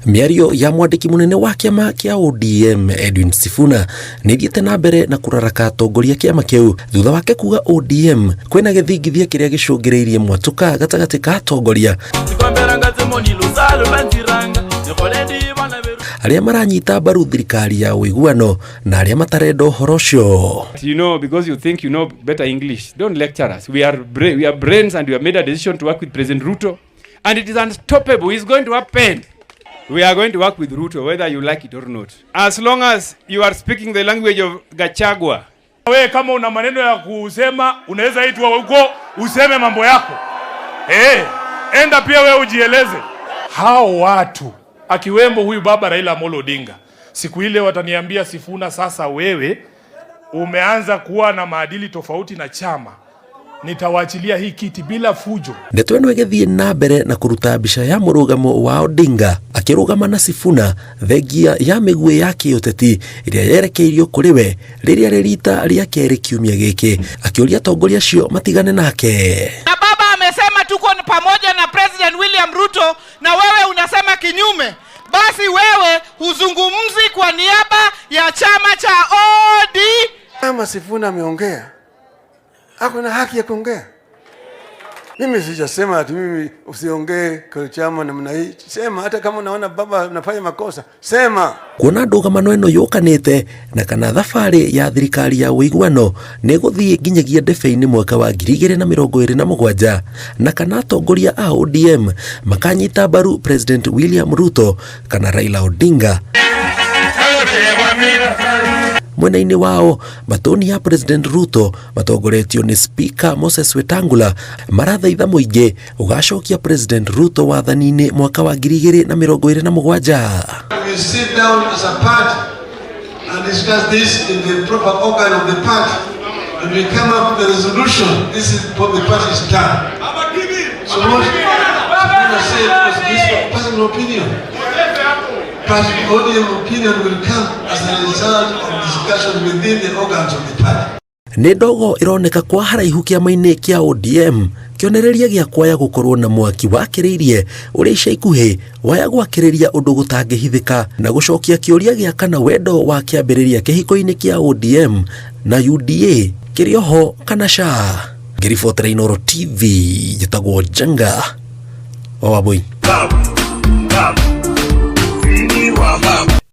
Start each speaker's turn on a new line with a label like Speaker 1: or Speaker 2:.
Speaker 1: Miario ya mwandiki munene wa kiama kia ODM Edwin Sifuna nithiete na mbere na kuraraka atongoria kiama kiu thutha wake kuga ODM kwina githingithia kiria gicungireirie mwatuka gatagati ka atongoria aria maranyita mbaru thirikari ya uiguano na aria matarenda uhoro ucio.
Speaker 2: You know, because you think you know better English, don't lecture us. We are brains and we have made a decision to work with President Ruto and it is unstoppable. It's going to happen. We are going to work with Ruto whether you like it or not. As long as you are speaking the language of Gachagua.
Speaker 3: Wewe kama una maneno ya kusema unaweza itwa huko useme mambo yako. Enda pia wewe ujieleze. Hao watu akiwemo huyu baba Raila Amolo Odinga, siku ile wataniambia Sifuna, sasa wewe umeanza kuwa na maadili tofauti na chama, nitawaachilia hii kiti bila fujo.
Speaker 1: Ndeto eno igethie na mbere na kuruta mbica ya murugamo wa Odinga akirugama na Sifuna thengia ya migwe yake uteti iria yerekeirio kuri we riria rita ria keri kiumia giki akiuria atongoria cio matigane nake.
Speaker 4: Na baba amesema tuko pamoja na President William Ruto na wewe unasema kinyume. Basi wewe huzungumzi kwa niaba ya chama cha ODM.
Speaker 5: Kama Sifuna ameongea, hakuna haki ya kuongea. Mimi sijasema ati mimi usiongee kwa chama namna hii. Sema hata kama unaona baba anafanya makosa, sema.
Speaker 1: Kuona ndugamano eno yukanite na kana thabari ya thirikari ya uiguano ni guthie nginyagia ndebe-ini mwaka wa 2027 na kana atongoria a ODM makanyita mbaru President William Ruto kana Raila Odinga. Mwena-ini wao matoni ya President Ruto matongoretio ni Speaker Moses Wetangula marathaitha muingi ugacokia President Ruto wathani-ini mwaka wa 2027.
Speaker 6: We sit down as a party and discuss this in the proper organ of the party and we come up with a resolution. This is what the party is done. So what I say is this personal opinion. But ODM opinion will come as a result of discussion within the organs of the party.
Speaker 1: Ni ndogo ironeka kwa haraihu kiama-ini kia ODM kionereria gia kwaya gukorwo na mwaki wakiriirie uria ica ikuhi waya gwakiriria undu gutangihithika na gucokia kiuria gia kana wendo wa kiambiriria kihiko-ini kia ODM na UDA kirioho kana sha. Ngiribotera Inooro TV jitagwo Jenga Wabui.